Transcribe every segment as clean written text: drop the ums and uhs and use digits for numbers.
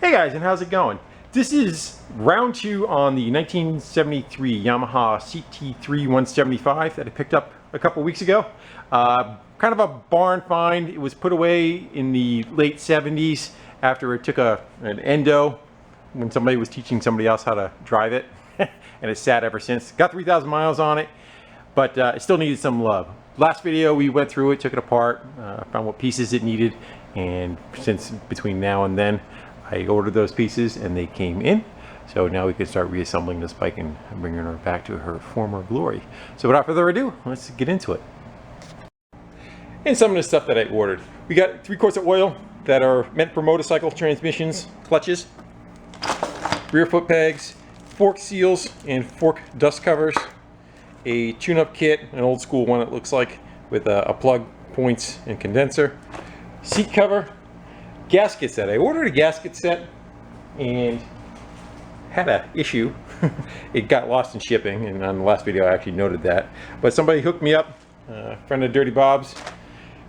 Hey guys, and how's it going? This is round 2 on the 1973 Yamaha CT3 175 that I picked up a couple weeks ago. Kind of a barn find. It was put away in the late 70s after it took an endo when somebody was teaching somebody else how to drive it. And it's sat ever since. Got 3,000 miles on it, but it still needed some love. Last video we went through it, took it apart, found what pieces it needed, and since between now and then I ordered those pieces and they came in. So now we can start reassembling this bike and bringing her back to her former glory. So without further ado, let's get into it. And some of the stuff that I ordered. We got 3 quarts of oil that are meant for motorcycle transmissions, clutches, rear foot pegs, fork seals and fork dust covers, a tune-up kit, an old school one it looks like, with a plug, points, and condenser, seat cover, gasket set. I ordered a gasket set and had an issue. It got lost in shipping, and on the last video I actually noted that. But somebody hooked me up, a friend of Dirty Bob's,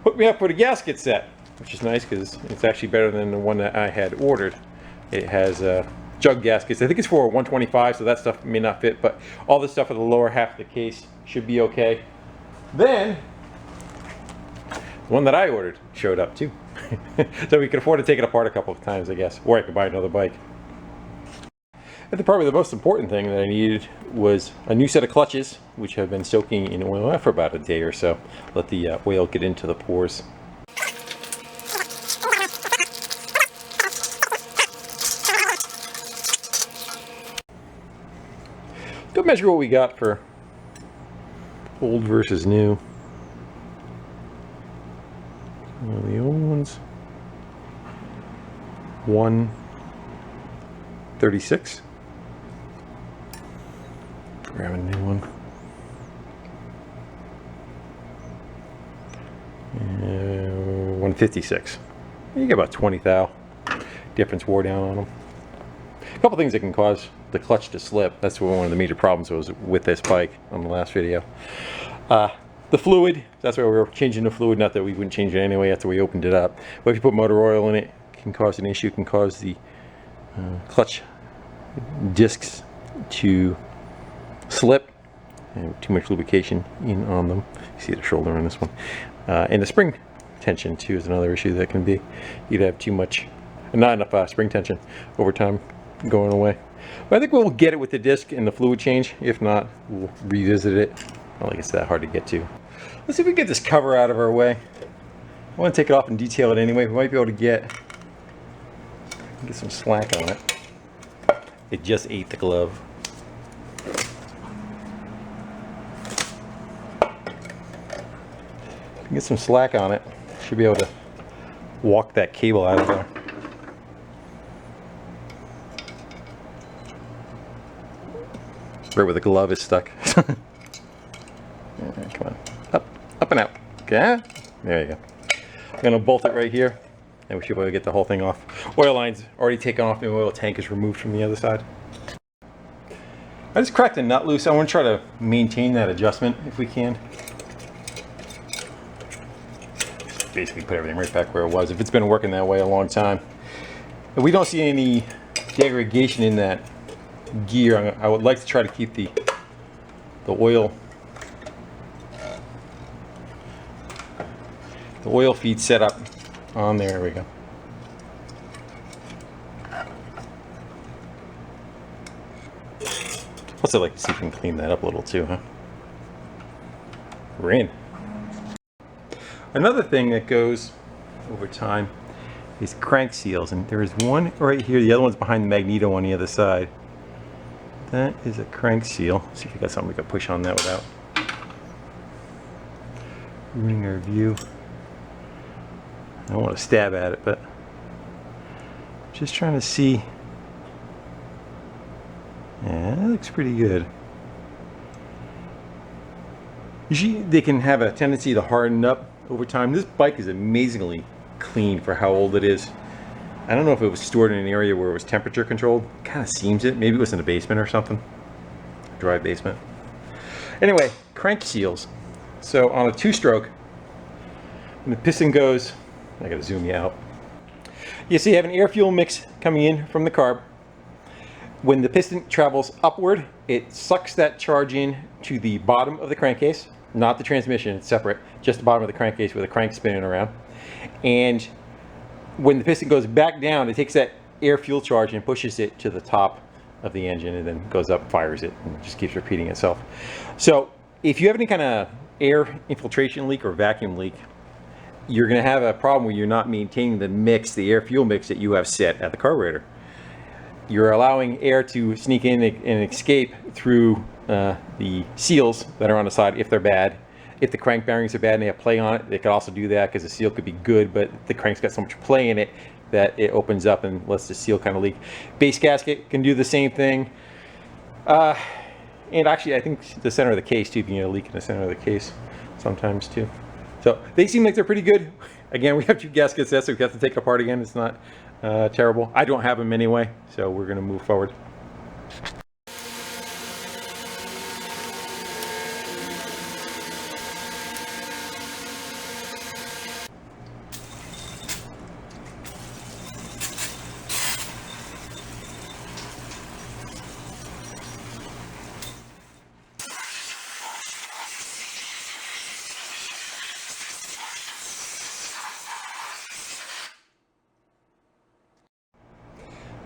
hooked me up with a gasket set, which is nice because it's actually better than the one that I had ordered. It has jug gaskets. I think it's for 125, so that stuff may not fit, but all the stuff for the lower half of the case should be okay. Then the one that I ordered showed up too. So we could afford to take it apart a couple of times, I guess, or I could buy another bike. And probably the most important thing that I needed was a new set of clutches, which have been soaking in oil for about a day or so. Let the oil get into the pores. Go measure what we got for old versus new. The old ones, 136. Grab a new one. 156. You get about 20 thou. Difference wore down on them. A couple things that can cause the clutch to slip. That's one of the major problems was with this bike on the last video. The fluid, that's why we were changing the fluid, not that we wouldn't change it anyway after we opened it up. But if you put motor oil in it, it can cause an issue. It can cause the clutch discs to slip, and too much lubrication in on them. You see the shoulder on this one. And the spring tension too is another issue that can be. You'd have too much, not enough spring tension over time going away. But I think we'll get it with the disc and the fluid change. If not, we'll revisit it. I don't think it's that hard to get to. Let's see if we can get this cover out of our way. I want to take it off and detail it anyway. We might be able to get some slack on it. It just ate the glove. Get some slack on it. Should be able to walk that cable out of there. Right where the glove is stuck. Come on, up and out. Okay, there you go. I'm gonna bolt it right here, and we should be able to get the whole thing off. Oil line's already taken off, the oil tank is removed from the other side. I just cracked a nut loose. I want to try to maintain that adjustment if we can. Just basically put everything right back where it was. If it's been working that way a long time. If we don't see any degradation in that gear, I would like to try to keep the oil feed set up on there. There we go. Plus I'd like to see if we can clean that up a little too, huh? We're in. Another thing that goes over time is crank seals, and there is one right here. The other one's behind the magneto on the other side. That is a crank seal. Let's see if we got something we can push on that without ruining our view. I don't want to stab at it, but just trying to see. Yeah, that looks pretty good. Usually they can have a tendency to harden up over time. This bike is amazingly clean for how old it is. I don't know if it was stored in an area where it was temperature controlled. Kind of seems it. Maybe it was in a basement or something. Dry basement. Anyway, crank seals. So on a 2-stroke, when the piston goes, I gotta zoom you out. You see, you have an air-fuel mix coming in from the carb. When the piston travels upward, it sucks that charge in to the bottom of the crankcase, not the transmission, it's separate, just the bottom of the crankcase with the crank spinning around. And when the piston goes back down, it takes that air-fuel charge and pushes it to the top of the engine and then goes up, fires it, and it just keeps repeating itself. So if you have any kind of air infiltration leak or vacuum leak, you're going to have a problem where you're not maintaining the mix, the air-fuel mix that you have set at the carburetor. You're allowing air to sneak in and escape through the seals that are on the side if they're bad. If the crank bearings are bad and they have play on it, they could also do that because the seal could be good, but the crank's got so much play in it that it opens up and lets the seal kind of leak. Base gasket can do the same thing. And actually, I think the center of the case too, you can get a leak in the center of the case sometimes too. So they seem like they're pretty good. Again, we have 2 gaskets there, so we have to take it apart again. It's not terrible. I don't have them anyway, so we're going to move forward.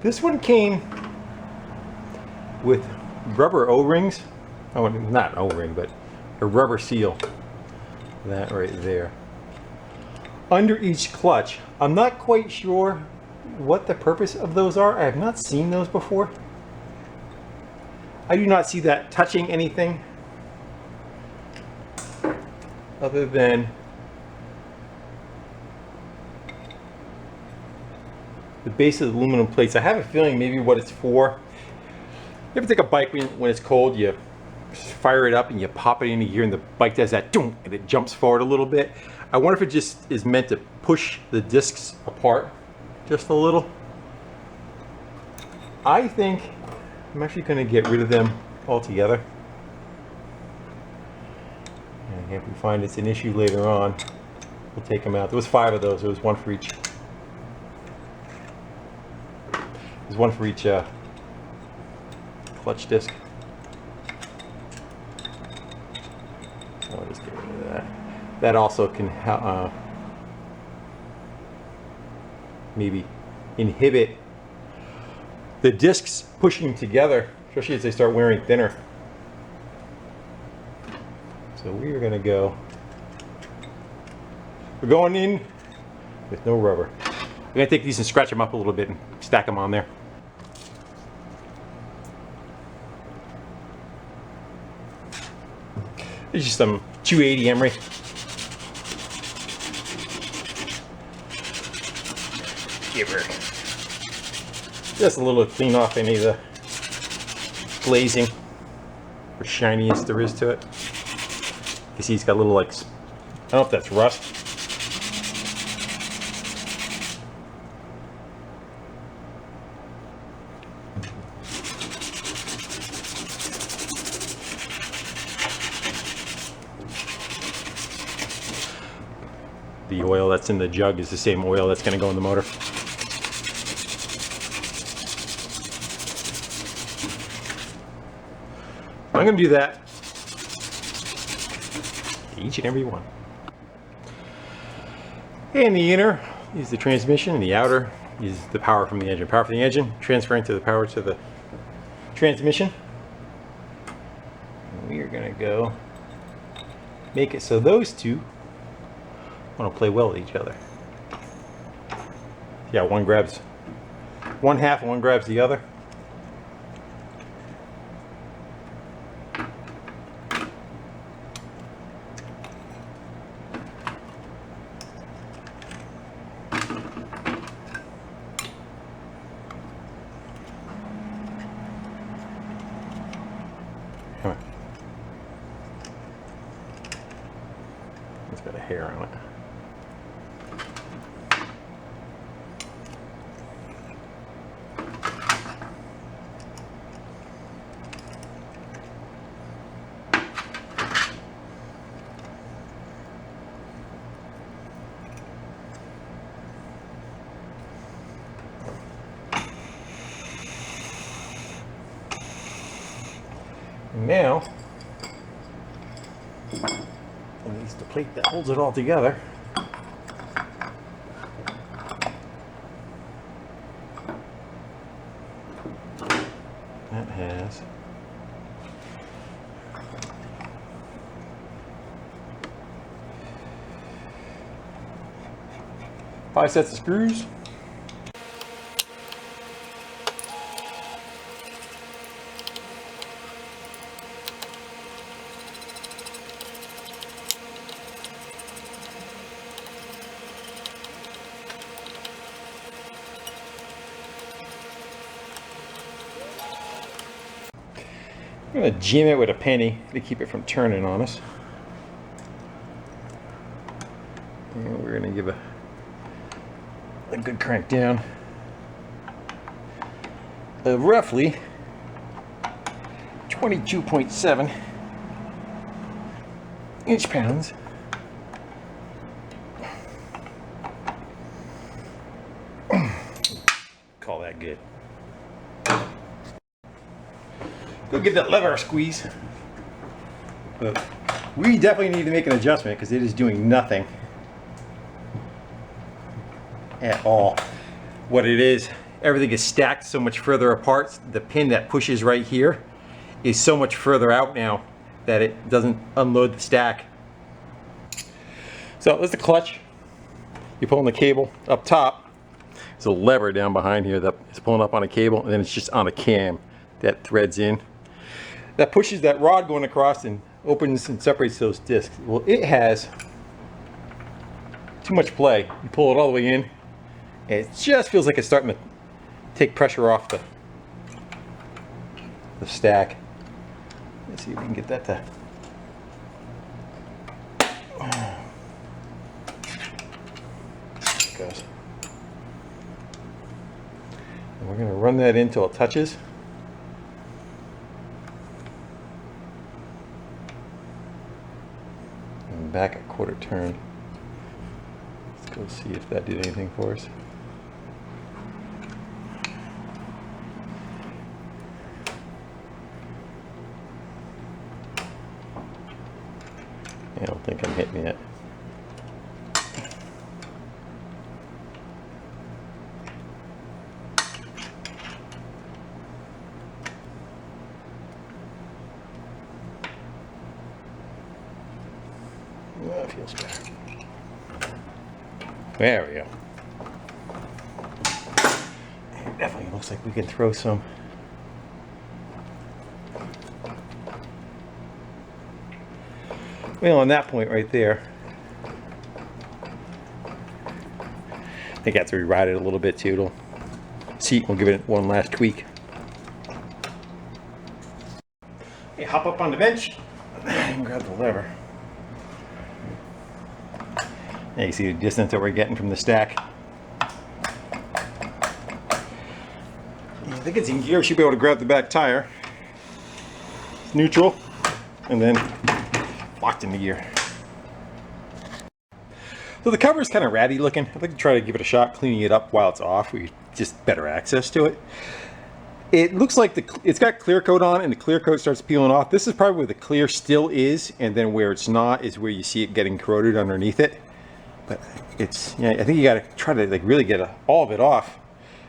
This one came with rubber O-rings. Oh, not an O-ring, but a rubber seal. That right there. Under each clutch. I'm not quite sure what the purpose of those are. I have not seen those before. I do not see that touching anything other than the base of the aluminum plates. I have a feeling maybe what it's for. You ever take a bike when it's cold, you fire it up and you pop it into gear and the bike does that doom and it jumps forward a little bit. I wonder if it just is meant to push the discs apart just a little. I think I'm actually going to get rid of them altogether. And if we find it's an issue later on, we'll take them out. There was 5 of those. There was one for each. There's one for each clutch disc. I'll just get rid of that. That also can maybe inhibit the discs pushing together, especially as they start wearing thinner. So we are going to go. We're going in with no rubber. I'm going to take these and scratch them up a little bit and stack them on there. There's just some 280 emery. Give her just a little to clean off any of the glazing or shininess there is to it. You see, it's got a little like, I don't know if that's rust. The oil that's in the jug is the same oil that's going to go in the motor. I'm going to do that each and every one. And the inner is the transmission, and the outer is the power from the engine. Power from the engine transferring to the power to the transmission. And we are going to go make it so those two want to play well with each other. Yeah, one grabs one half and one grabs the other. Come on. It's got a hair on it. Now, at least the plate that holds it all together. That has 5 sets of screws. I'm going to jam it with a penny to keep it from turning on us. And we're going to give a good crank down of roughly 22.7 inch-pounds. Call that good. Go get that lever squeeze. But we definitely need to make an adjustment because it is doing nothing at all. What it is, everything is stacked so much further apart. The pin that pushes right here is so much further out now that it doesn't unload the stack. So there's the clutch. You're pulling the cable up top. There's a lever down behind here that is pulling up on a cable, and then it's just on a cam that threads in. That pushes that rod going across and opens and separates those discs. Well, it has too much play. You pull it all the way in, and it just feels like it's starting to take pressure off the stack. Let's see if we can get that to... There it goes. And we're going to run that in until it touches. And back a quarter turn. Let's go see if that did anything for us. I don't think I'm hitting yet. That feels better. There we go. It definitely looks like we can throw some well, on that point right there, I think I have to rewrite it a little bit too. It'll seat, we'll give it one last tweak. Okay, hop up on the bench and grab the lever. Now you see the distance that we're getting from the stack. I think it's in gear. Should be able to grab the back tire. It's neutral, and then locked into gear. So the cover is kind of ratty looking. I'd like to try to give it a shot cleaning it up while it's off. We just better access to it. It looks like it's got clear coat on, and the clear coat starts peeling off. This is probably where the clear still is, and then where it's not is where you see it getting corroded underneath it. But it's, yeah, I think you got to try to like really get all of it off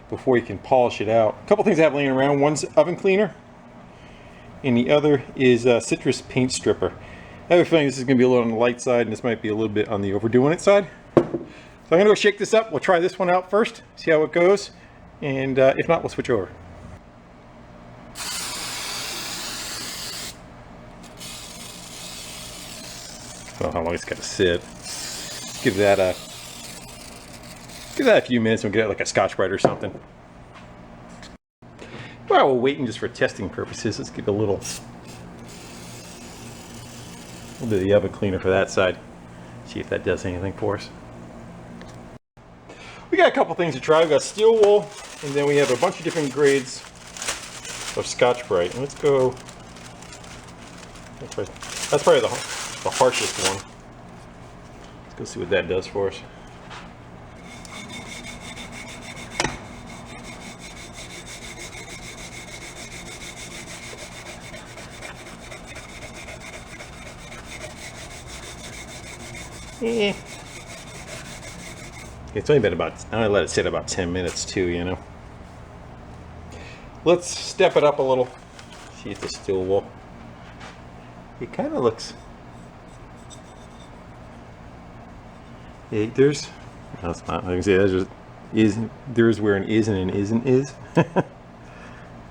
before you can polish it out. A couple things I have laying around. One's oven cleaner, and the other is citrus paint stripper. I have a feeling this is going to be a little on the light side, and this might be a little bit on the overdoing it side. So I'm going to go shake this up. We'll try this one out first, see how it goes, and if not, we'll switch over. I don't know how long it's got to sit. Give that a few minutes and we'll get like a Scotch-Brite or something. While we're waiting just for testing purposes, let's give it a little bit of the oven cleaner for that side. See if that does anything for us. We got a couple things to try. We got steel wool, and then we have a bunch of different grades of Scotch-Brite. Let's go. That's probably the harshest one. Let's go see what that does for us. Eh. It's only been about, I let it sit about 10 minutes too, you know. Let's step it up a little. See if the steel will. It kind of looks. There's. No, it's not. I can say there's just is. There's where an is and an isn't is. That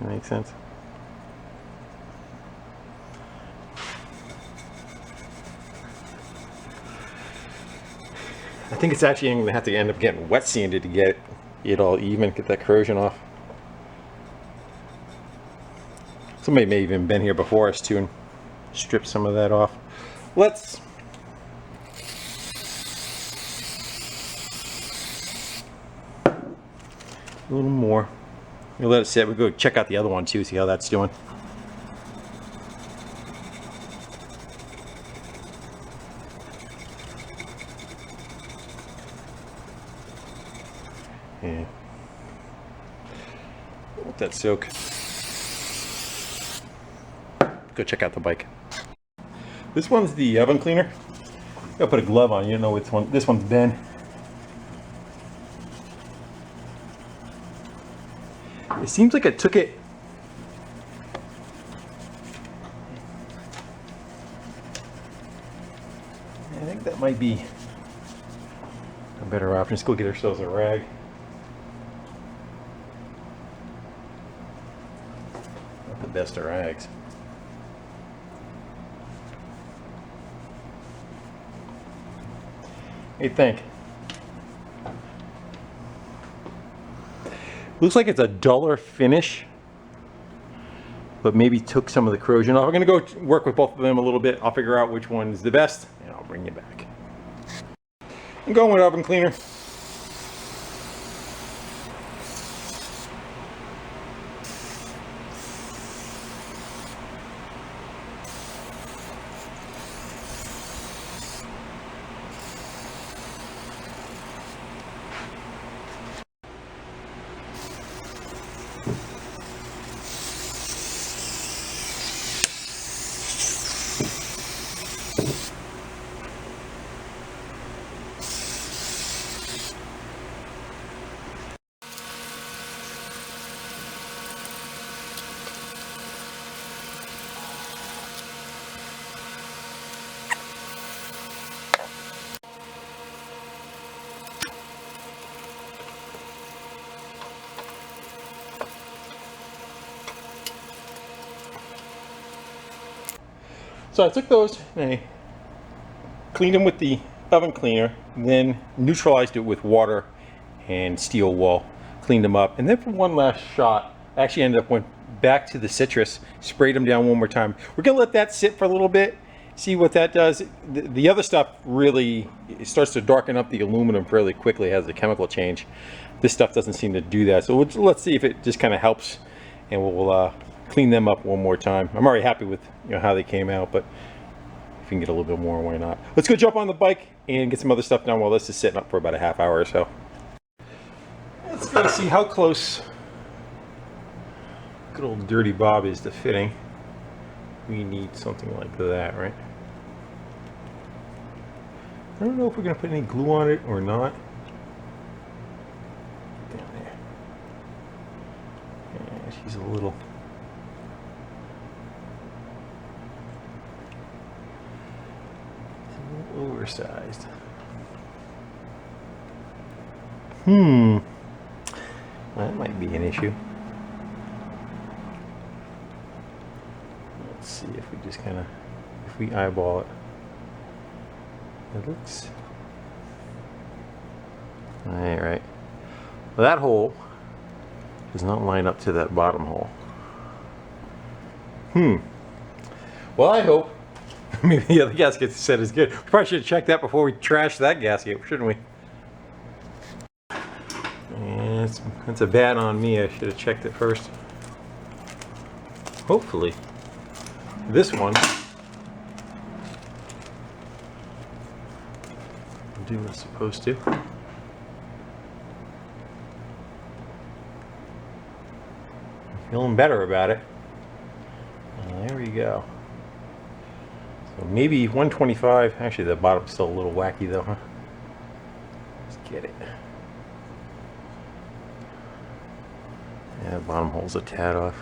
makes sense. I think it's actually going to have to end up getting wet sanded to get it all even, get that corrosion off. Somebody may have even been here before us too and strip some of that off. Let's a little more. We'll let it sit. We'll go check out the other one too, see how that's doing. Yeah. Let that soak. Go check out the bike. This one's the oven cleaner. Gotta put a glove on. You don't know which one. This one's been. It seems like it took it. I think that might be a better option. Let's go get ourselves a rag. Not the best of rags. What do you think? Looks like it's a duller finish, but maybe took some of the corrosion off. I'm gonna go work with both of them a little bit. I'll figure out which one's the best, and I'll bring you back. I'm going with oven cleaner. So I took those and I cleaned them with the oven cleaner, then neutralized it with water and steel wool, cleaned them up, and then for one last shot, I actually ended up went back to the citrus, sprayed them down one more time. We're gonna let that sit for a little bit, see what that does. The other stuff really, it starts to darken up the aluminum fairly quickly, it has a chemical change. This stuff doesn't seem to do that, so let's see if it just kind of helps, and we'll clean them up one more time. I'm already happy with how they came out, but if we can get a little bit more, why not? Let's go jump on the bike and get some other stuff done while this is sitting up for about a half hour or so. Let's go see how close good old Dirty Bob is to fitting. We need something like that, right? I don't know if we're gonna put any glue on it or not. Down there. Yeah, she's a little oversized. That might be an issue. Let's see if we just kind of, if we eyeball it. It looks, all right. Well, that hole does not line up to that bottom hole. Well, I hope maybe the other gasket set is good. We probably should have checked that before we trashed that gasket, shouldn't we? And that's a bad on me. I should have checked it first. Hopefully, this one will do what it's supposed to. Feeling better about it. There we go. So maybe 125. Actually, the bottom's still a little wacky though, huh? Let's get it. Yeah, the bottom hole's a tad off.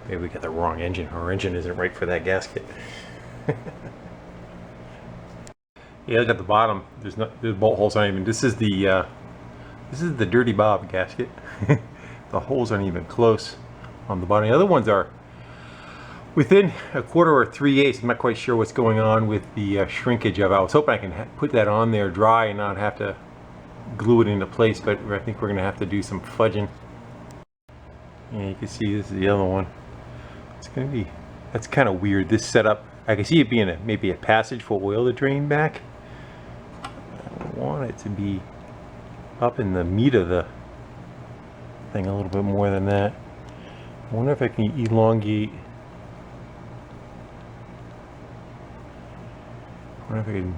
Maybe we got the wrong engine. Our engine isn't right for that gasket. Yeah, look at the bottom. There's bolt holes aren't even. This is the Dirty Bob gasket. The holes aren't even close on the bottom. The other ones are within a quarter or 3/8. I'm not quite sure what's going on with the shrinkage of it. I was hoping I can put that on there dry and not have to glue it into place, but I think we're going to have to do some fudging. Yeah, you can see this is the other one. It's going to be, that's kind of weird, this setup. I can see it being maybe a passage for oil to drain back. I want it to be up in the meat of the thing a little bit more than that. I wonder if I can elongate. I wonder if I can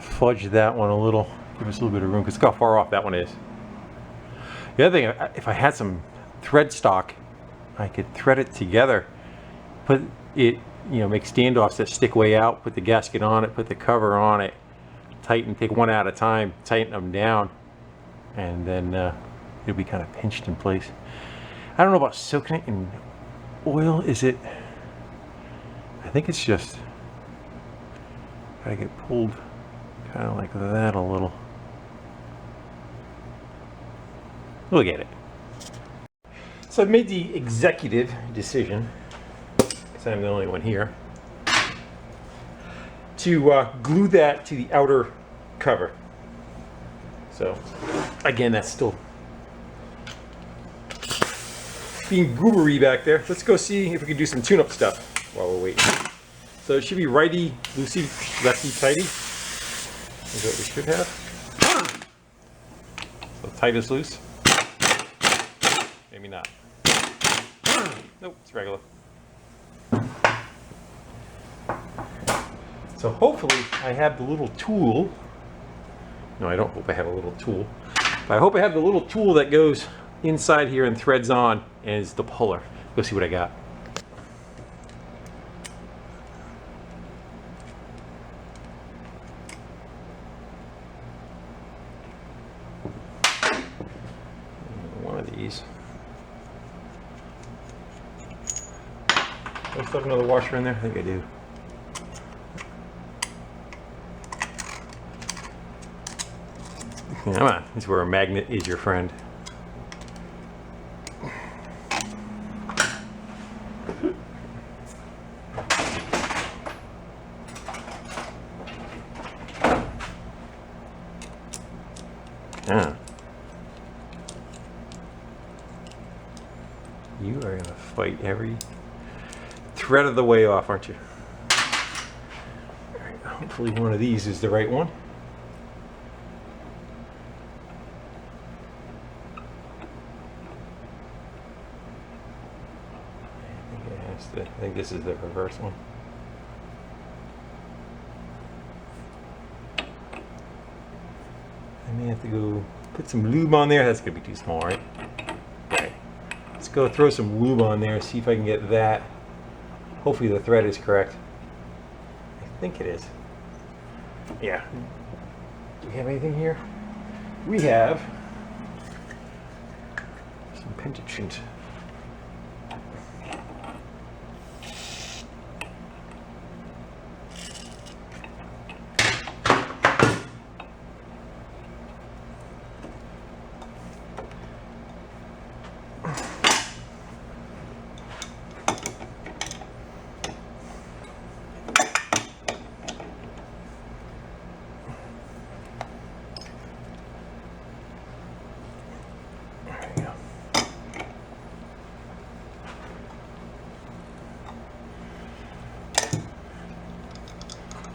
fudge that one a little, give us a little bit of room, because look how far off that one is. The other thing, if I had some thread stock, I could thread it together, put it, make standoffs that stick way out, put the gasket on it, put the cover on it, tighten, take one at a time, tighten them down, and then it'll be kind of pinched in place. I don't know about soaking it in oil. Is it? I think it's just, gotta get pulled kind of like that a little. We'll get it. So I've made the executive decision, because I'm the only one here, to glue that to the outer cover. So again, that's still being goobery back there. Let's go see if we can do some tune-up stuff while we're waiting. So it should be righty loosey, lefty tighty. Is what we should have. So tight is loose. Maybe not. Nope, it's regular. So hopefully I have the little tool. No, I don't hope I have a little tool. But I hope I have the little tool that goes inside here and threads on, and is the puller. Go see what I got. One of these. Do I still have another washer in there? I think I do. Come on, this is where a magnet is your friend. Ah. You are going to fight every thread of the way off, aren't you? All right, hopefully one of these is the right one. I think this is the reverse one. I may have to go put some lube on there. That's gonna be too small, right? Okay. Let's go throw some lube on there, see if I can get that. Hopefully the thread is correct. I think it is. Yeah. Do we have anything here? We have some pentatint.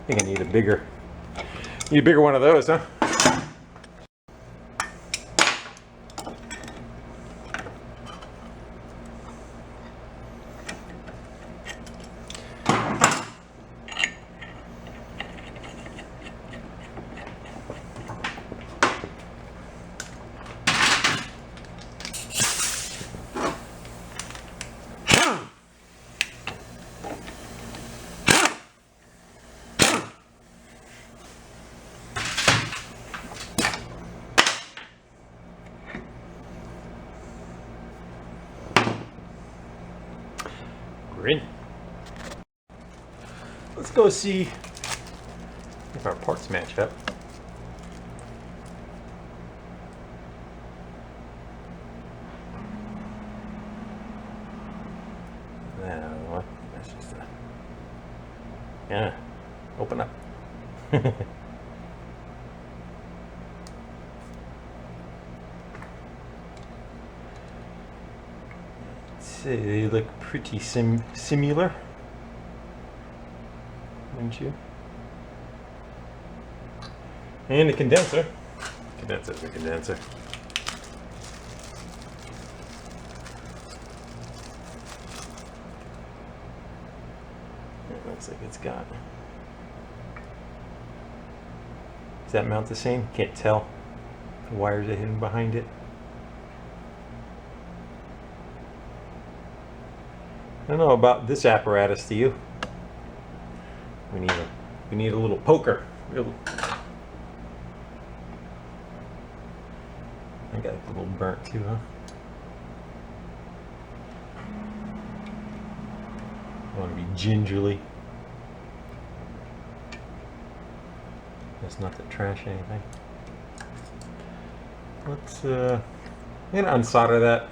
I think I need a bigger one of those, huh? let's go see if our parts match up. What? That's just a... Yeah, open up. They look pretty similar, wouldn't you? And the condenser. Condenser's a condenser. It looks like it's got... Does that mount the same? Can't tell. The wires are hidden behind it. I don't know about this apparatus, do you? We need a little poker. I got a little burnt too, huh? I want to be gingerly. That's not to trash anything. Let's I'm gonna unsolder that.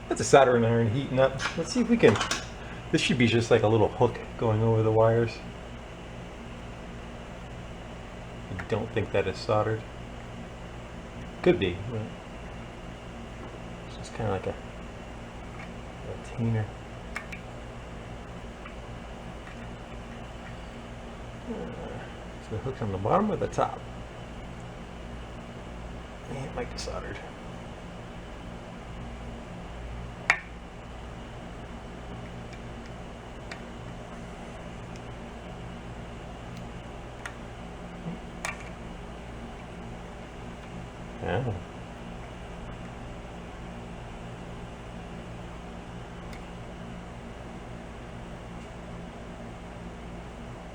That's a soldering iron heating up. Let's see if we can... This should be just like a little hook going over the wires. I don't think that is soldered. Could be, but it's just kind of like a retainer. So the hook's on the bottom or the top? Yeah, it might be soldered. Yeah.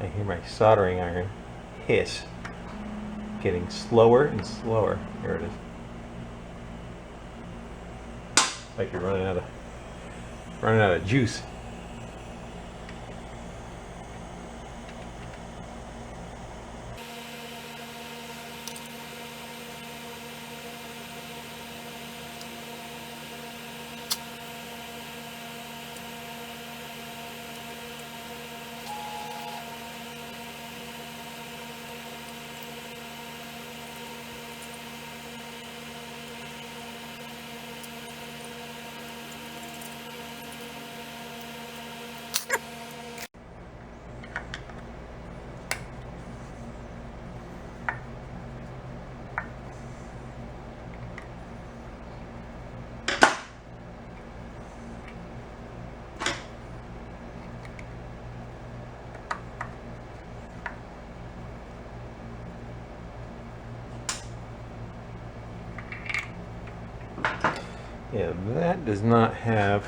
I hear my soldering iron hiss, getting slower and slower. There it is. Like you're running out of juice. Yeah, that does not have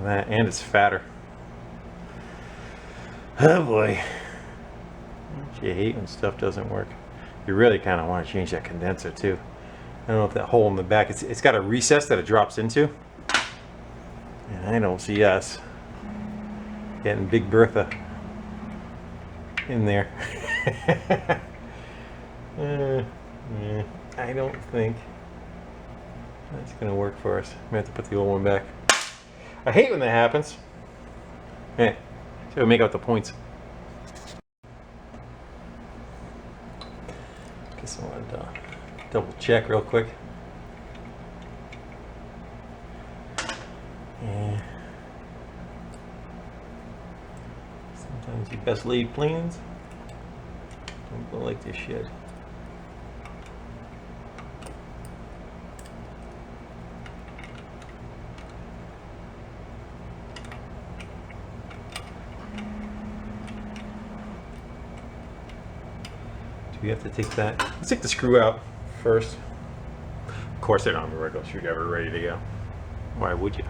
that, and it's fatter. Oh boy. Don't you hate when stuff doesn't work? You really kind of want to change that condenser too. I don't know if that hole in the back, it's got a recess that it drops into. And I don't see us getting Big Bertha in there. I don't think that's going to work for us. We have to put the old one back. I hate when that happens. Hey, so we make out the points. Guess I wanted to double check real quick. Yeah. Sometimes you best laid plans don't go like this shit. We have to take that. Let's take the screw out first. Of course, I don't have a regular screwdriver ready to go. Why would you?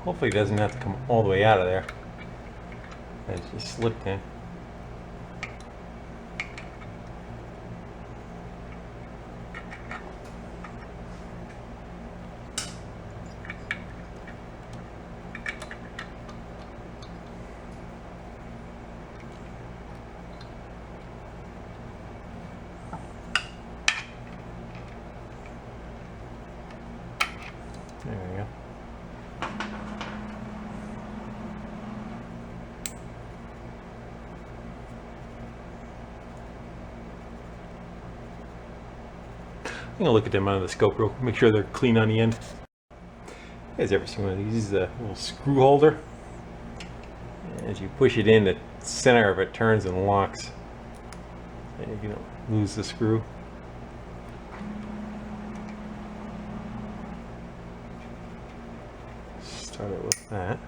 Hopefully it doesn't have to come all the way out of there. It's just slipped in. There we go. I'm gonna look at them under the scope real quick, make sure they're clean on the end. You guys ever seen one of these? This is a little screw holder. As you push it in, the center of it turns and locks. And you don't lose the screw. Start it with that.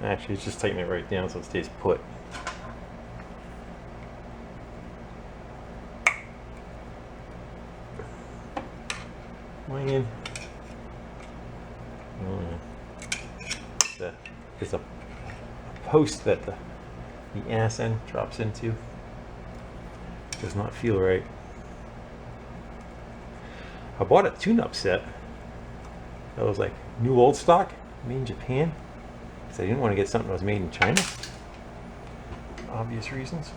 Actually, it's just tighten it right down so it stays put. In. There's a post that the ass end drops into. Does not feel right. I bought a tune-up set that was like new old stock, made in Japan, because I didn't want to get something that was made in China. Obvious reasons.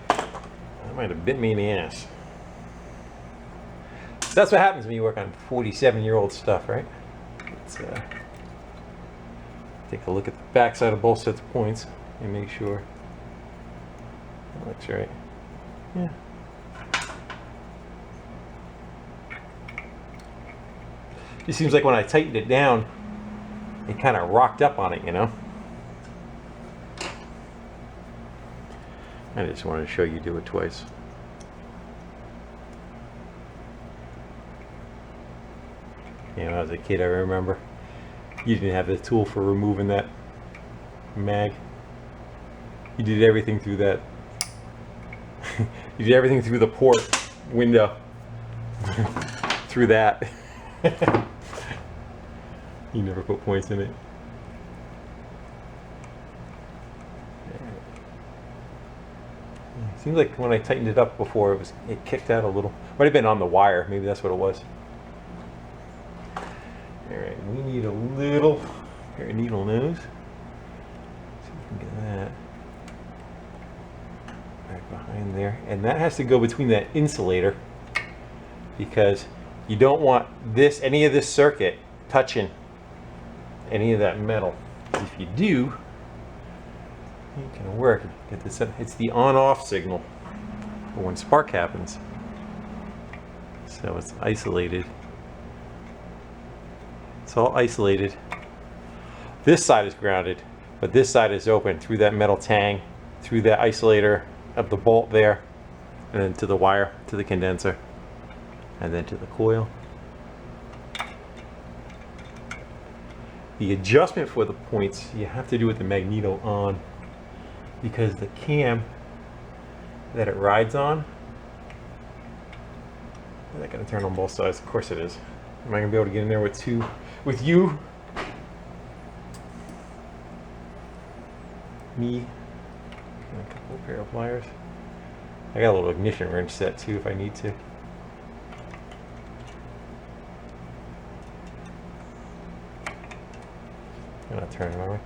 That might have bit me in the ass. That's what happens when you work on 47-year-old stuff, right? Let's take a look at the back side of both sets of points and make sure that looks right. Yeah. It seems like when I tightened it down, it kind of rocked up on it, you know? I just wanted to show you do it twice. You know, as a kid, I remember you didn't have the tool for removing that mag. You did everything through that. You did everything through the port window. Through that. You never put points in it. Seems like when I tightened it up before, it kicked out a little. Might have been on the wire. Maybe that's what it was. Alright, we need a little pair of needle nose. See if we can get that right behind there. And that has to go between that insulator, because you don't want any of this circuit touching any of that metal. If you do, it can work. Get this. It's the on-off signal for when spark happens. So it's isolated. It's all isolated. This side is grounded, but this side is open through that metal tang, through that isolator of the bolt there, and then to the wire, to the condenser, and then to the coil. The adjustment for the points you have to do with the magneto on, because the cam that it rides on, is that going to turn on both sides? Of course it is. Am I going to be able to get in there with you? Me? And a couple of pair of pliers. I got a little ignition wrench set too if I need to. I'm not turning, are we?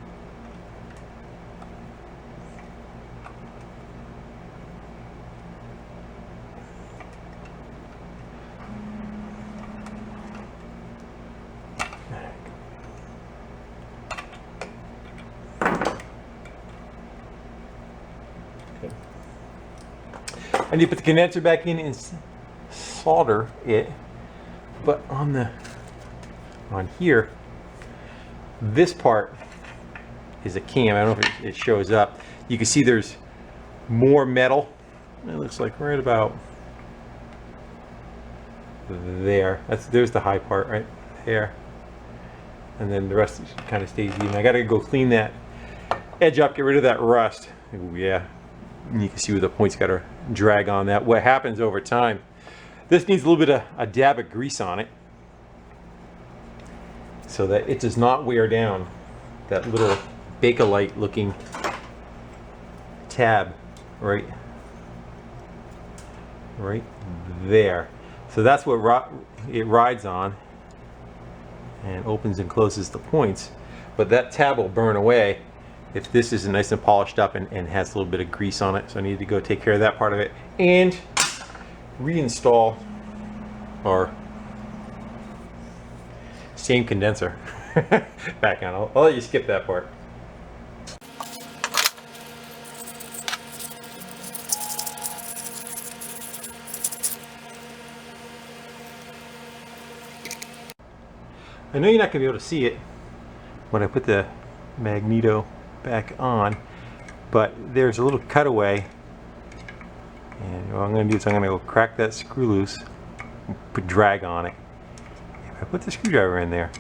I need to put the condenser back in and solder it, but on here, this part is a cam. I don't know if it shows up. You can see there's more metal. It looks like right about there. There's the high part right there, and then the rest kind of stays even. I gotta go clean that edge up, get rid of that rust. Ooh, yeah. And you can see where the points got to drag on that. What happens over time, This needs a little bit of a dab of grease on it so that it does not wear down that little Bakelite looking tab right there. So that's what it rides on and opens and closes the points. But that tab will burn away if this is nice and polished up and has a little bit of grease on it. So I need to go take care of that part of it and reinstall our same condenser back on. I'll let you skip that part. I know you're not going to be able to see it when I put the magneto back on, but there's a little cutaway, and what I'm going to do is I'm going to go crack that screw loose and put drag on it. If I put the screwdriver in there,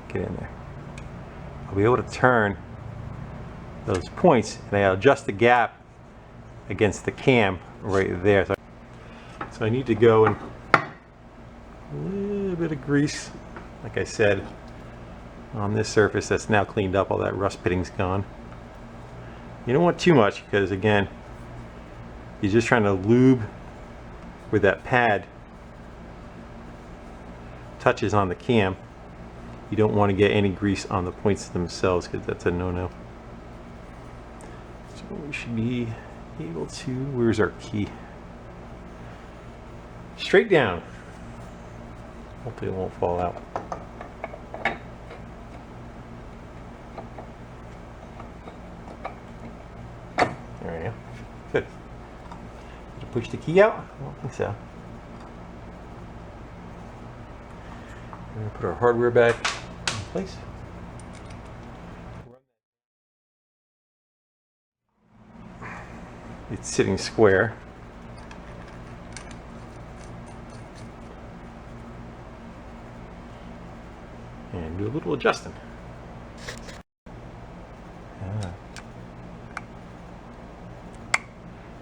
get in there, I'll be able to turn those points, and I'll adjust the gap against the cam right there. So I need to go and a little bit of grease, like I said, on this surface that's now cleaned up. All that rust pitting's gone. You don't want too much because, again, you're just trying to lube where that pad touches on the cam. You don't want to get any grease on the points themselves because that's a no-no. So we should be able to, where's our key? Straight down. Hopefully it won't fall out. There we go. Good. Did I push the key out? I don't think so. We're going to put our hardware back in place. It's sitting square. And do a little adjusting.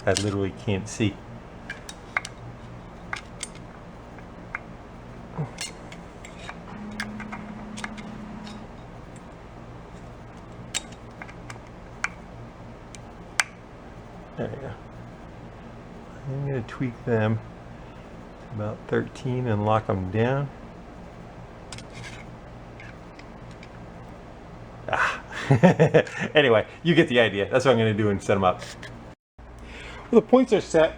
I literally can't see. There you go. I'm going to tweak them to about 13 and lock them down. Anyway, you get the idea. That's what I'm going to do and set them up. Well, the points are set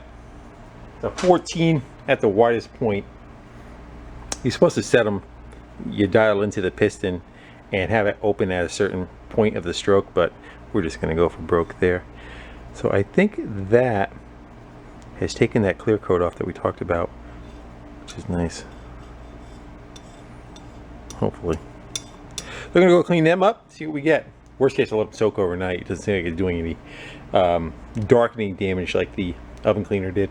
to 14 at the widest point. You're supposed to set them, you dial into the piston and have it open at a certain point of the stroke, but we're just going to go for broke there. So I think that has taken that clear coat off that we talked about, which is nice. Hopefully. We're going to go clean them up, see what we get. Worst case, I'll let them soak overnight. It doesn't seem like it's doing any darkening damage like the oven cleaner did.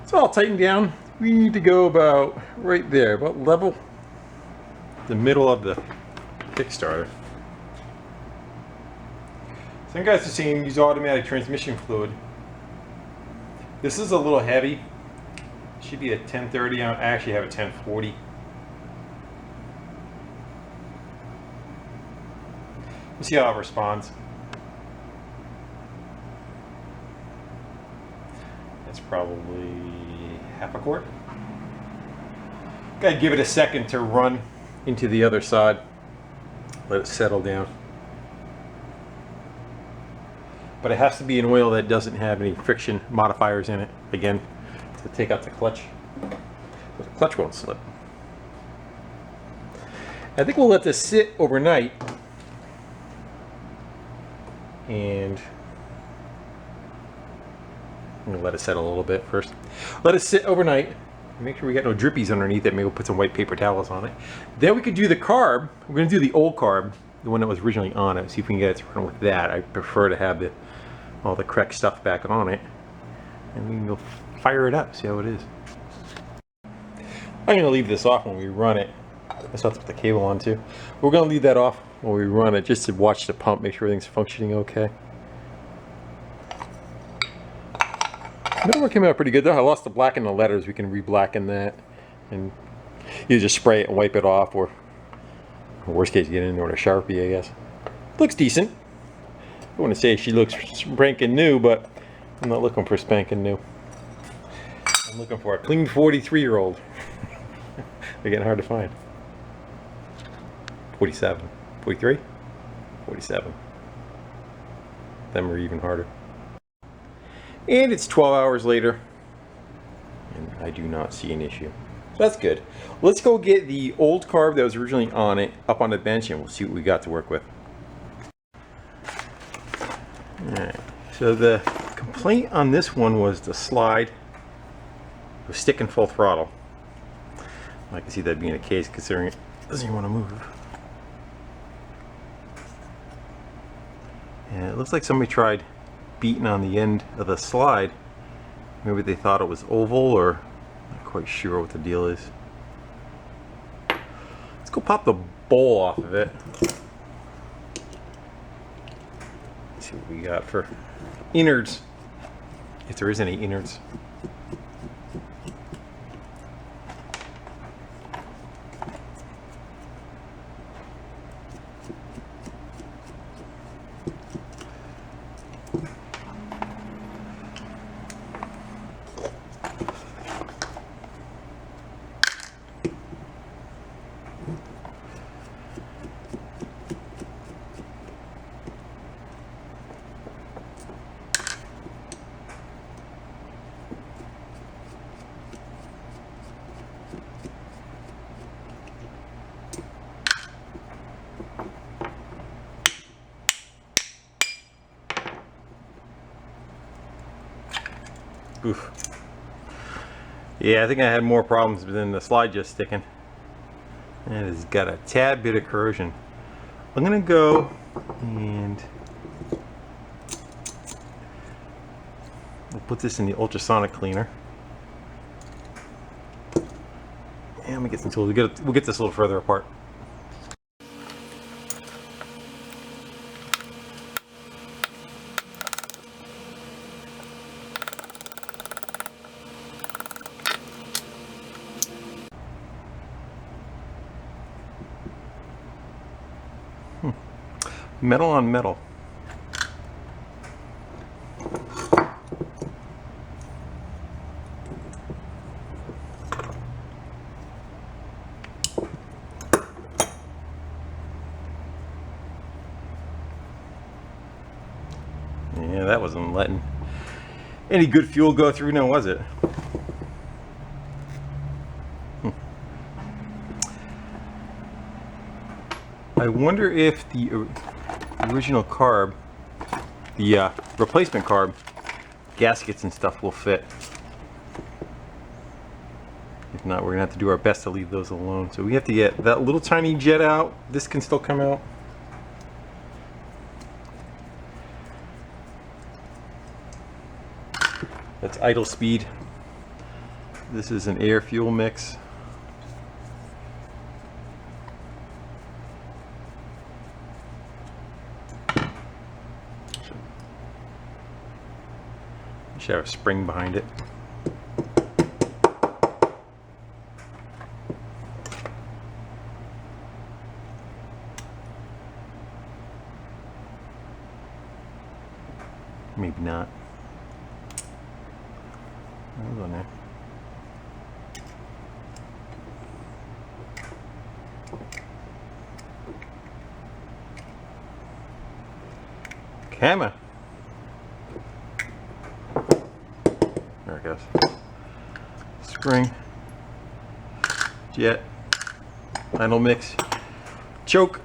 It's all tightened down. We need to go about right there, about level the middle of the kickstarter. Some guys are saying use automatic transmission fluid. This is a little heavy, Should be a 1030. I actually have a 1040. We'll see how it responds. It's probably half a quart. Gotta give it a second to run into the other side. Let it settle down. But it has to be an oil that doesn't have any friction modifiers in it, again, to take out the clutch. So the clutch won't slip. I think we'll let this sit overnight. And I'm gonna let it settle a little bit first. Let it sit overnight. Make sure we got no drippies underneath it. Maybe we'll put some white paper towels on it. Then we could do the carb. We're gonna do the old carb, the one that was originally on it. See if we can get it to run with that. I prefer to have all the correct stuff back on it. And we can go fire it up, see how it is. I'm gonna leave this off when we run it. I still have to put the cable on too. We're gonna leave that off when we run it, just to watch the pump, make sure everything's functioning okay. That one came out pretty good though. I lost the black in the letters. We can re-blacken that and either just spray it and wipe it off, or worst case get in there with a Sharpie, I guess. Looks decent. I wouldn't say she looks spanking new, but I'm not looking for spanking new. I'm looking for a clean 43-year-old. They're getting hard to find. 47, 43, 47. Them are even harder. And it's 12 hours later, and I do not see an issue. So that's good. Let's go get the old carb that was originally on it up on the bench, and we'll see what we got to work with. Alright, so the complaint on this one was the slide was sticking full throttle. I can see that being the case considering it doesn't even want to move. And it looks like somebody tried beating on the end of the slide. Maybe they thought it was oval, or not quite sure what the deal is. Let's go pop the bowl off of it. Let's see what we got for innards, if there is any innards. Oof. Yeah, I think I had more problems than the slide just sticking. And it's got a tad bit of corrosion. I'm gonna go and we'll put this in the ultrasonic cleaner. And let me get some tools. We'll get this a little further apart. Metal on metal. Yeah, that wasn't letting any good fuel go through now, was it? I wonder if the original carb, the replacement carb, gaskets and stuff will fit. If not, we're gonna have to do our best to leave those alone. So we have to get that little tiny jet out. This can still come out. That's idle speed. This is an air fuel mix. Should have a spring behind it. Hold on there. Camera. There it goes. Spring. Jet. Final mix. Choke.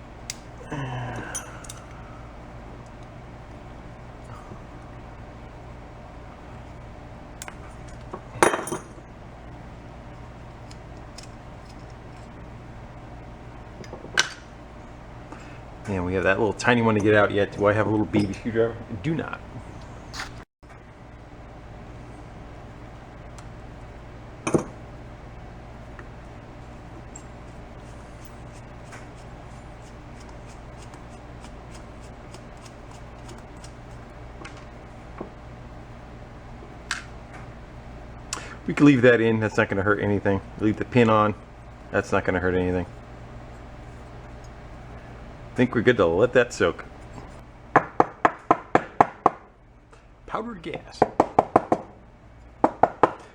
And we have that little tiny one to get out yet. Do I have a little baby screwdriver? I do not. We can leave that in. That's not going to hurt anything. Leave the pin on. That's not going to hurt anything. I think we're good to let that soak. Powdered gas.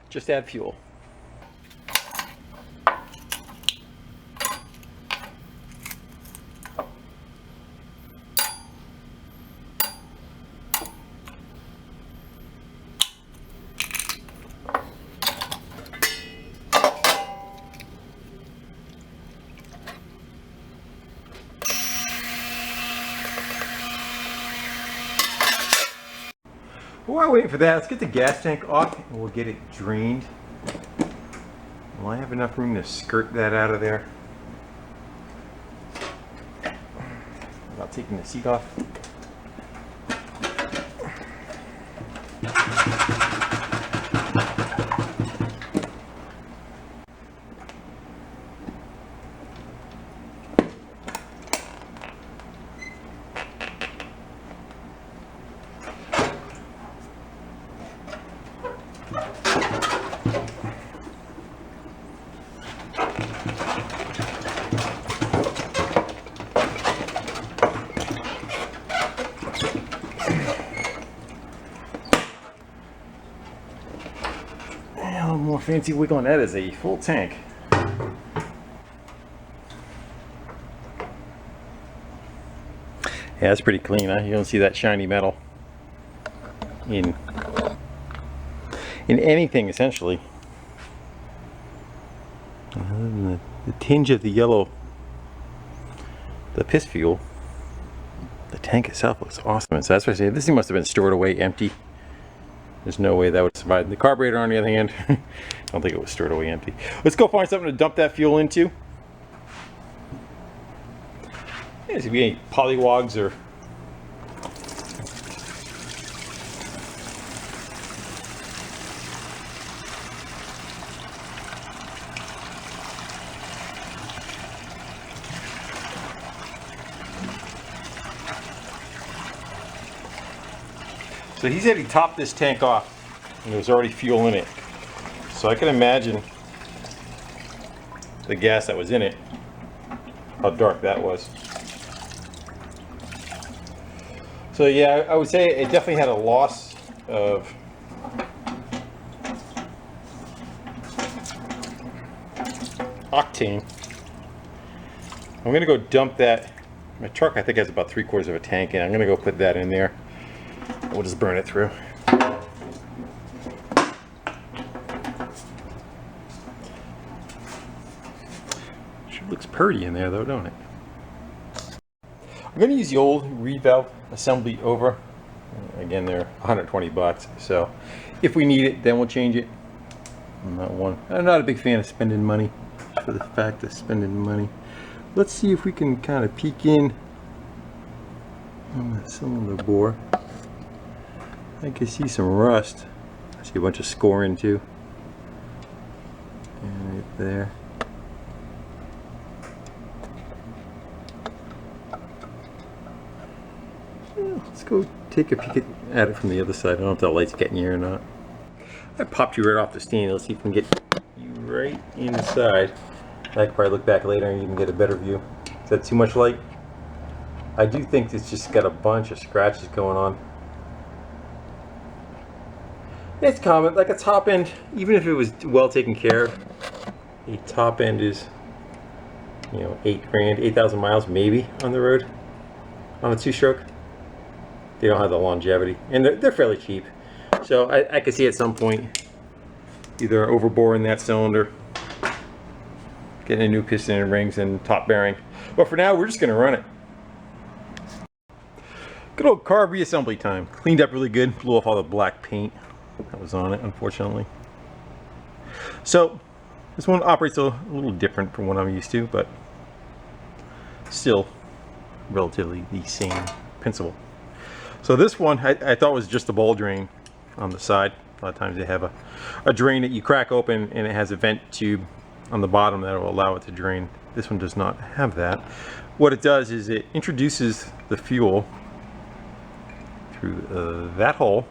Just add fuel. While we're waiting for that, let's get the gas tank off and we'll get it drained. Will I have enough room to skirt that out of there without taking the seat off? A little more fancy wiggle on that is a full tank. Yeah, that's pretty clean, huh? You don't see that shiny metal in anything essentially. Other than the tinge of the yellow, the piss fuel, the tank itself looks awesome. So that's why I say this thing must have been stored away empty. There's no way that would survive. The carburetor, on the other hand, I don't think it was stored away empty. Let's go find something to dump that fuel into. There's gonna be any polywogs or so he said he topped this tank off and there was already fuel in it. So I can imagine the gas that was in it, how dark that was. So yeah, I would say it definitely had a loss of octane. I'm gonna go dump that. My truck I think has about 3/4 of a tank in. I'm gonna go put that in there. We'll just burn it through. Sure looks pretty in there though, don't it? I'm going to use the old reed valve assembly over. Again, they're 120 bucks. So if we need it, then we'll change it. I'm not a big fan of spending money for the fact of spending money. Let's see if we can kind of peek in on that cylinder bore. I can see some rust. I see a bunch of scoring too. And right there. Let's go take a peek at it from the other side. I don't know if that light's getting you or not. I popped you right off the stand. Let's see if we can get you right inside. I could probably look back later and you can get a better view. Is that too much light? I do think it's just got a bunch of scratches going on. It's common, like a top end, even if it was well taken care of, a top end is, you know, 8 grand, 8,000 miles maybe on the road on a 2-stroke. They don't have the longevity, and they're fairly cheap. So I could see at some point either overboring that cylinder, getting a new piston and rings and top bearing. But for now, we're just gonna run it. Good old carb reassembly time. Cleaned up really good, blew off all the black paint that was on it, unfortunately. So this one operates a little different from what I'm used to, but still relatively the same principle. So this one I thought was just a ball drain on the side. A lot of times they have a drain that you crack open and it has a vent tube on the bottom that will allow it to drain. This one does not have that. What it does is it introduces the fuel through that hole,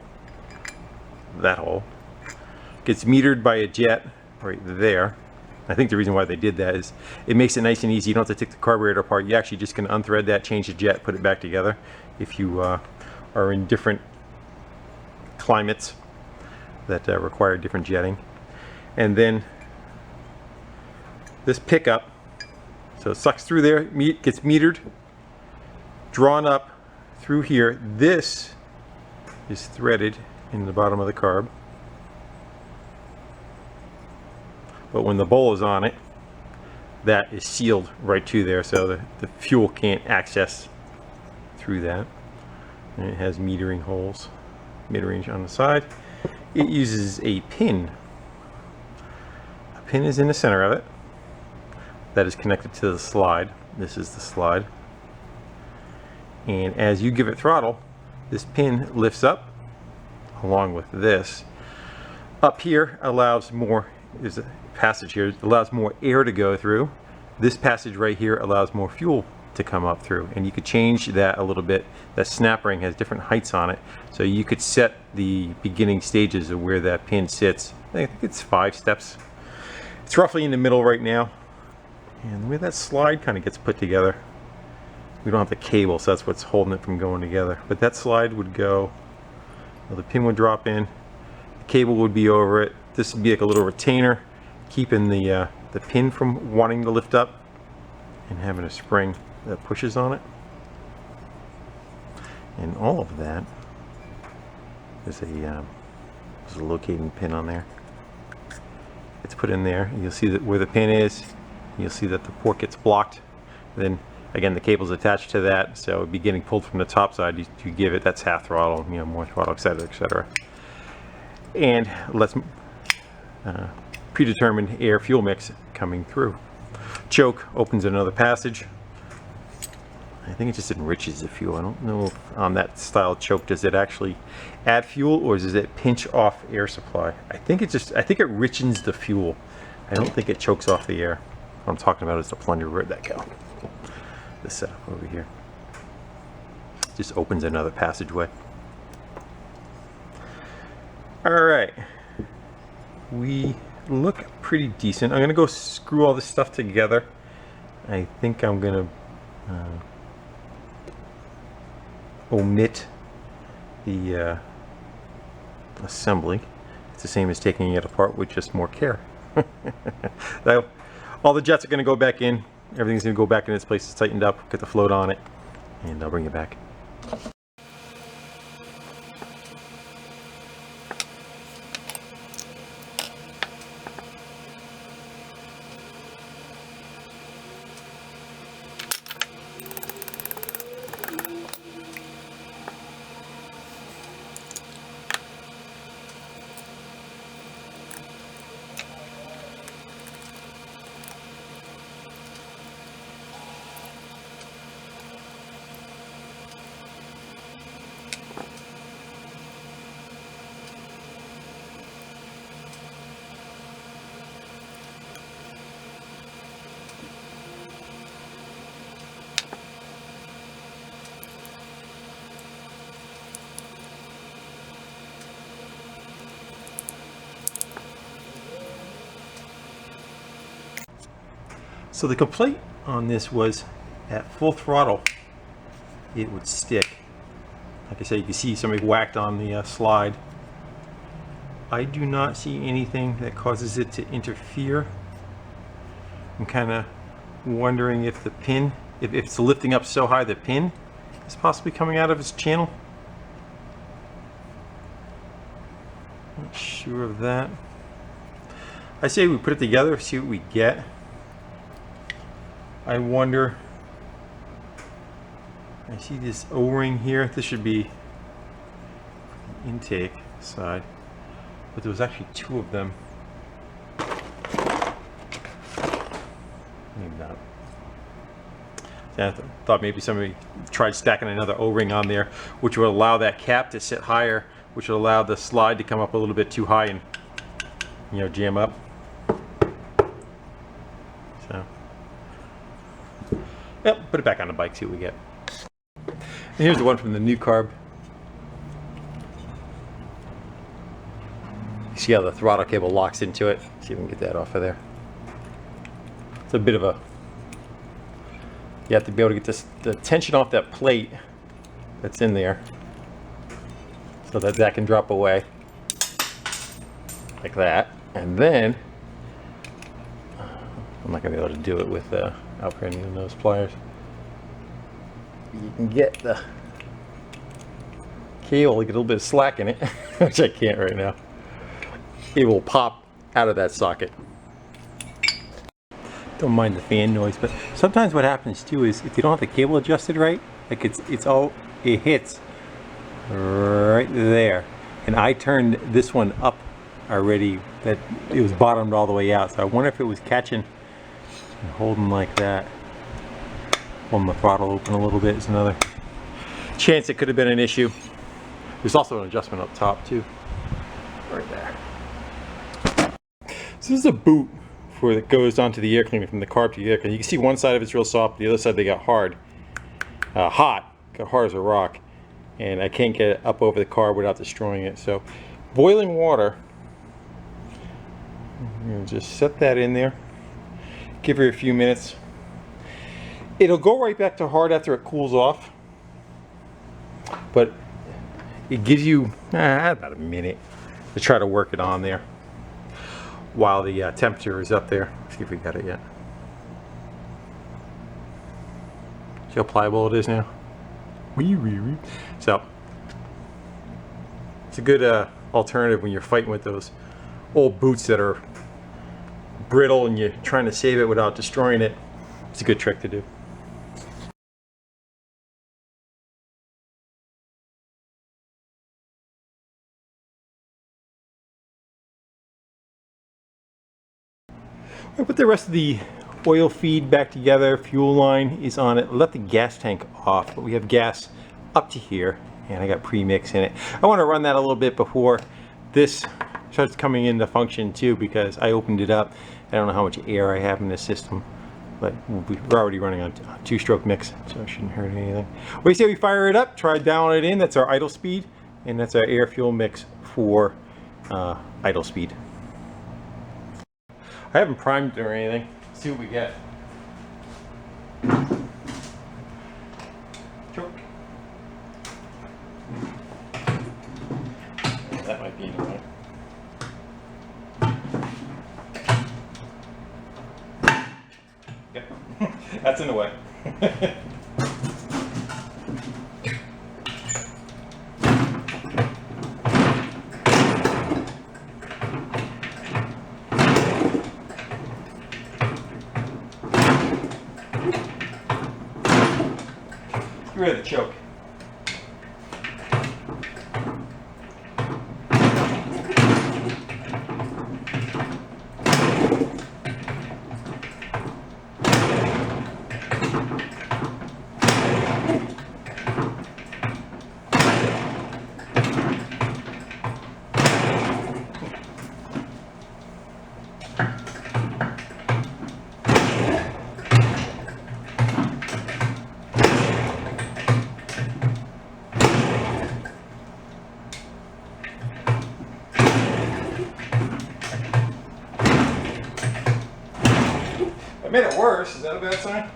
gets metered by a jet right there. I think the reason why they did that is it makes it nice and easy. You don't have to take the carburetor apart. You actually just can unthread that, change the jet, put it back together. If you are in different climates that require different jetting. And then this pickup, so it sucks through there, gets metered, drawn up through here. This is threaded in the bottom of the carb. But when the bowl is on it, that is sealed right to there, so the fuel can't access through that. And it has metering holes, mid-range on the side. It uses a pin. A pin is in the center of it that is connected to the slide. This is the slide. And as you give it throttle, this pin lifts up along with this. Up here allows more, there's a passage here, allows more air to go through. This passage right here allows more fuel to come up through, and you could change that a little bit. That snap ring has different heights on it, so you could set the beginning stages of where that pin sits. I think it's 5 steps. It's roughly in the middle right now, and the way that slide kind of gets put together, we don't have the cable, so that's what's holding it from going together. But that slide would go, well, the pin would drop in, the cable would be over it. This would be like a little retainer keeping the pin from wanting to lift up, and having a spring that pushes on it. And all of that, there's a locating pin on there. It's put in there. You'll see that where the pin is, you'll see that the port gets blocked. Then again, the cable's attached to that, so it'd be getting pulled from the top side. You give it, that's half throttle, you know, more throttle, etc., etc. And let's predetermined air fuel mix coming through. Choke opens another passage. I think it just enriches the fuel. I don't know if on that style choke, does it actually add fuel, or does it pinch off air supply? I think it richens the fuel. I don't think it chokes off the air. What I'm talking about is the plunger. Where'd that go? This setup over here. Just opens another passageway. All right. We look pretty decent. I'm gonna go screw all this stuff together. I think I'm gonna omit the assembly. It's the same as taking it apart with just more care. Now, all the jets are gonna go back in. Everything's gonna go back in its place. It's tightened up. Get the float on it, and I'll bring it back. So the complaint on this was at full throttle, it would stick. Like I said, you can see somebody whacked on the slide, I do not see anything that causes it to interfere. I'm kind of wondering if the pin, if it's lifting up so high the pin is possibly coming out of its channel. Not sure of that. I say we put it together, see what we get. I wonder, I see this O-ring here. This should be the intake side, but there was actually two of them. Maybe not. I thought maybe somebody tried stacking another O-ring on there, which would allow that cap to sit higher, which would allow the slide to come up a little bit too high and, you know, jam up. So, yep, put it back on the bike, see what we get. And here's the one from the new carb. See how the throttle cable locks into it? See if we can get that off of there. It's a bit of a, you have to be able to get this, the tension off that plate that's in there so that that can drop away like that. And then I'm not gonna be able to do it with out here using those pliers. You can get the cable, get a little bit of slack in it, which I can't right now. It will pop out of that socket. Don't mind the fan noise, but sometimes what happens too is if you don't have the cable adjusted right, like it hits right there, and I turned this one up already, that it was bottomed all the way out, so I wonder if it was catching and holding like that. Holding the throttle open a little bit is another chance it could have been an issue. There's also an adjustment up top too, right there. So this is a boot that goes onto the air cleaner from the carb to the air cleaner. You can see one side of it's real soft, the other side they got hard, hot, got hard as a rock, and I can't get it up over the carb without destroying it. So boiling water, I'm gonna just set that in there, give her a few minutes. It'll go right back to hard after it cools off, but it gives you about a minute to try to work it on there while the temperature is up there. Let's see if we got it yet. See how pliable it is now? So it's a good alternative when you're fighting with those old boots that are brittle and you're trying to save it without destroying it. It's a good trick to do. I put the rest of the oil feed back together. Fuel line is on it. Left the gas tank off, but we have gas up to here, and I got premix in it. I want to run that a little bit before this starts coming into function too, because I opened it up. I don't know how much air I have in this system, but we're already running on two-stroke mix, so it shouldn't hurt anything. We say we fire it up, try dialing it in. That's our idle speed, and that's our air fuel mix for idle speed. I haven't primed it or anything. Let's see what we get. Choke. That might be in the way. Yep. That's in the way. Get rid of the choke. I made it worse. Is that a bad sign?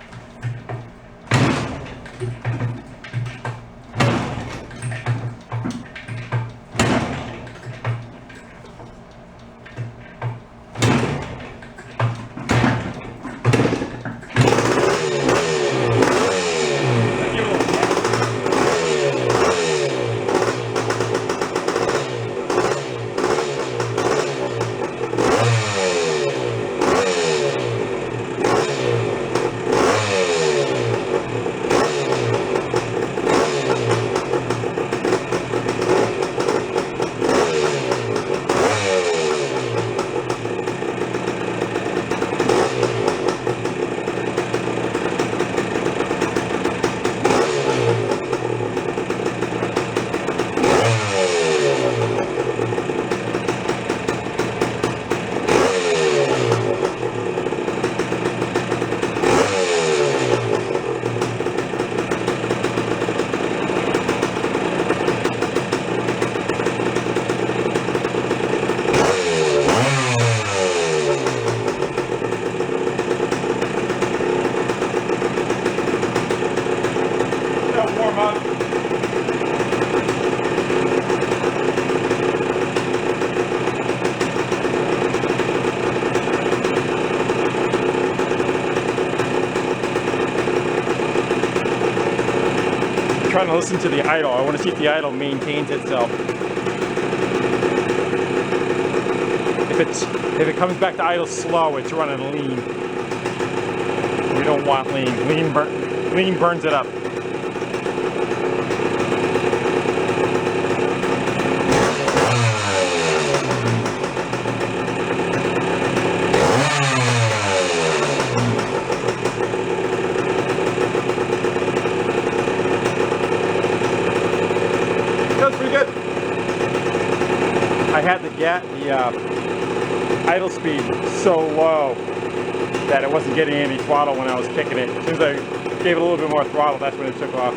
trying to listen to the idle. I want to see if the idle maintains itself. If it comes back to idle slow, it's running lean. We don't want lean. Lean burns it up. Feels pretty good. I had the idle speed so low that it wasn't getting any throttle when I was kicking it. As soon as I gave it a little bit more throttle, that's when it took off.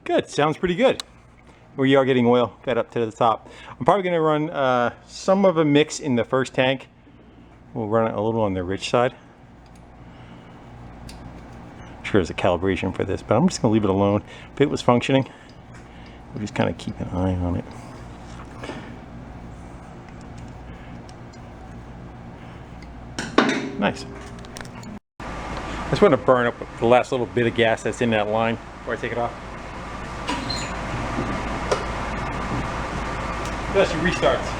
Good, sounds pretty good. We are getting oil fed up to the top. I'm probably going to run some of a mix in the first tank. We'll run it a little on the rich side. I'm sure there's a calibration for this, but I'm just going to leave it alone. If it was functioning, we'll just kind of keep an eye on it. Nice. I just want to burn up the last little bit of gas that's in that line before I take it off. Plus your restarts.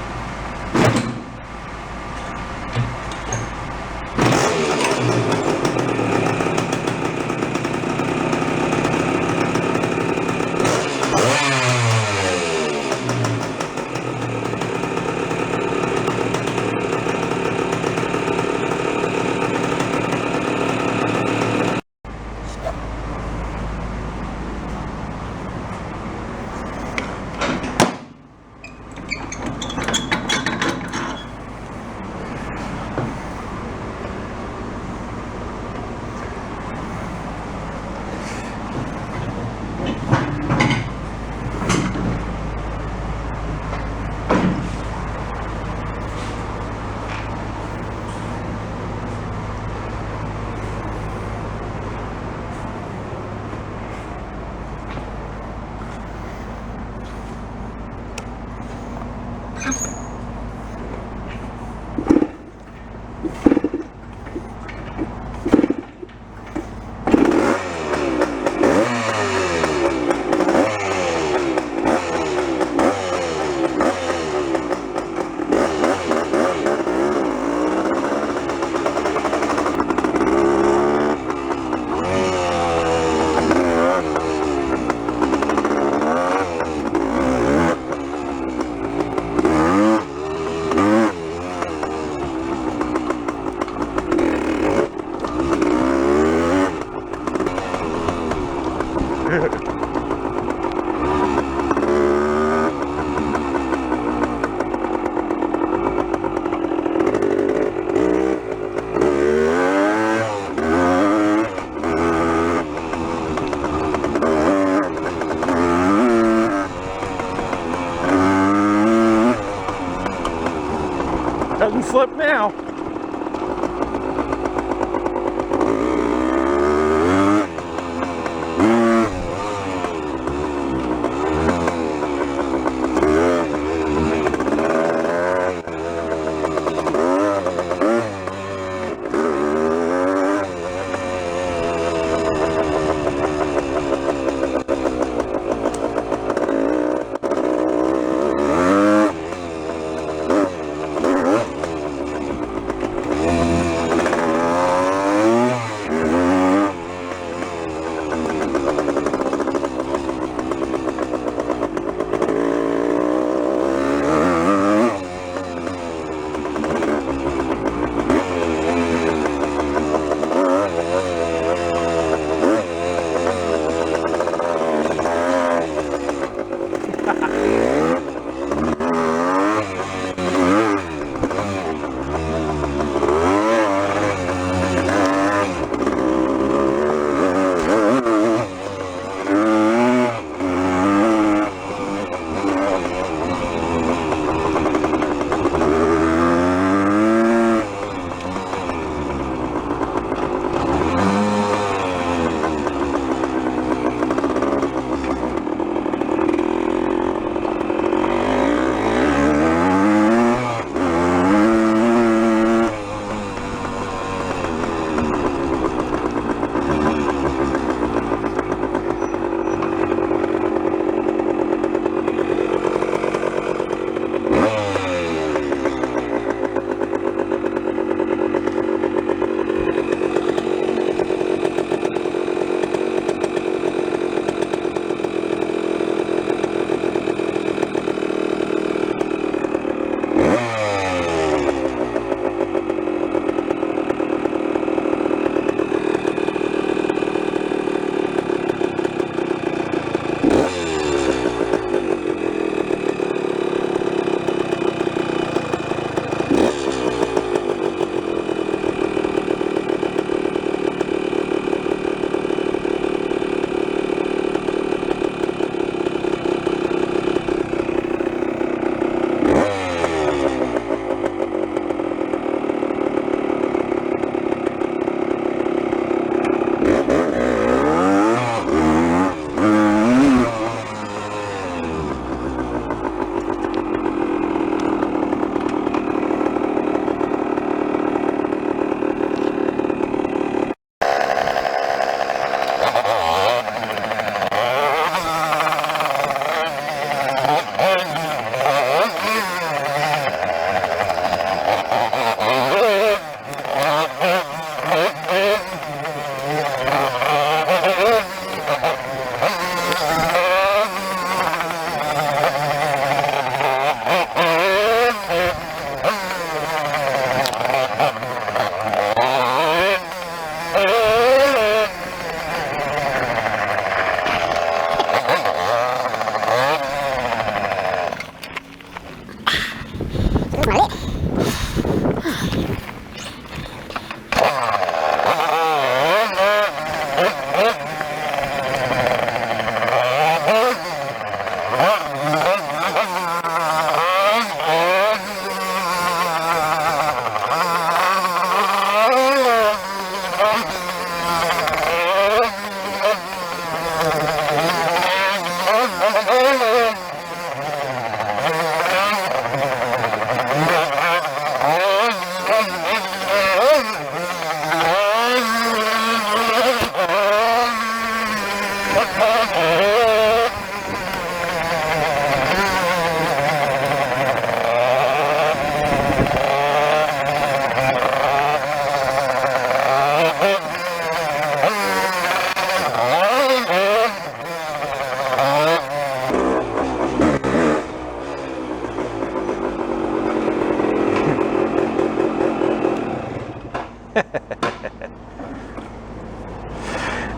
doesn't slip now.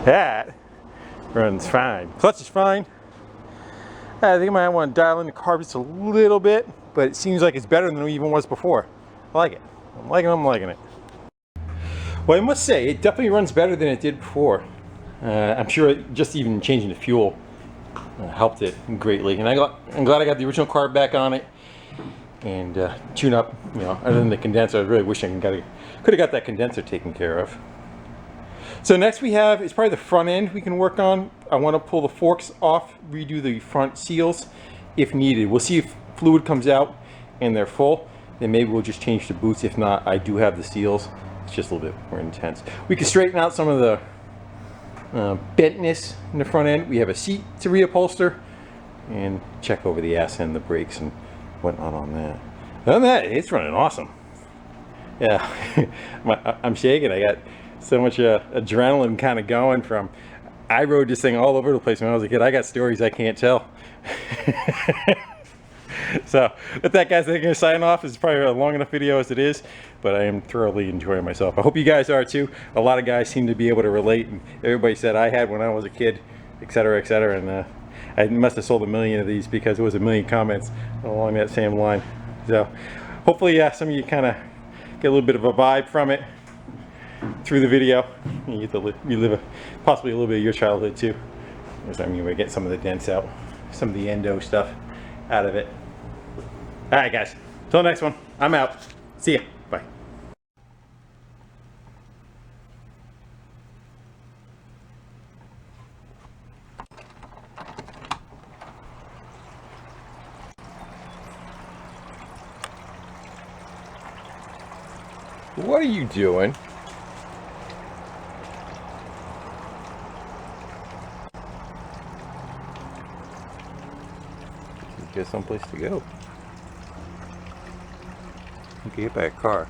That runs fine. Clutch is fine. I think I might want to dial in the carb just a little bit, but it seems like it's better than it even was before. I like it. I'm liking it. Well, I must say, it definitely runs better than it did before. I'm sure just even changing the fuel helped it greatly. And I'm glad I got the original carb back on it. and tune up, you know, other than the condenser. I really wish I could have got that condenser taken care of. So next we have is probably the front end we can work on. I want to pull the forks off, redo the front seals if needed. We'll see if fluid comes out and they're full, then maybe we'll just change the boots. If not, I do have the seals. It's just a little bit more intense. We can straighten out some of the bentness in the front end. We have a seat to reupholster and check over the ass end, the brakes and whatnot on that. Other than that, it's running awesome. Yeah, I'm shaking. I got so much adrenaline kind of going from, I rode this thing all over the place when I was a kid. I got stories I can't tell. So with that, guys, I'm going to sign off. It's probably a long enough video as it is, but I am thoroughly enjoying myself. I hope you guys are too. A lot of guys seem to be able to relate, and everybody said I had when I was a kid, etc., etc. And I must have sold 1 million of these because there was 1 million comments along that same line. So hopefully some of you kind of get a little bit of a vibe from it through the video. You get to relive possibly a little bit of your childhood too. I'm going to get some of the dents out, some of the endo stuff out of it. All right, guys. Till next one. I'm out. See ya. Bye. What are you doing? Get someplace to go. You can get by a car.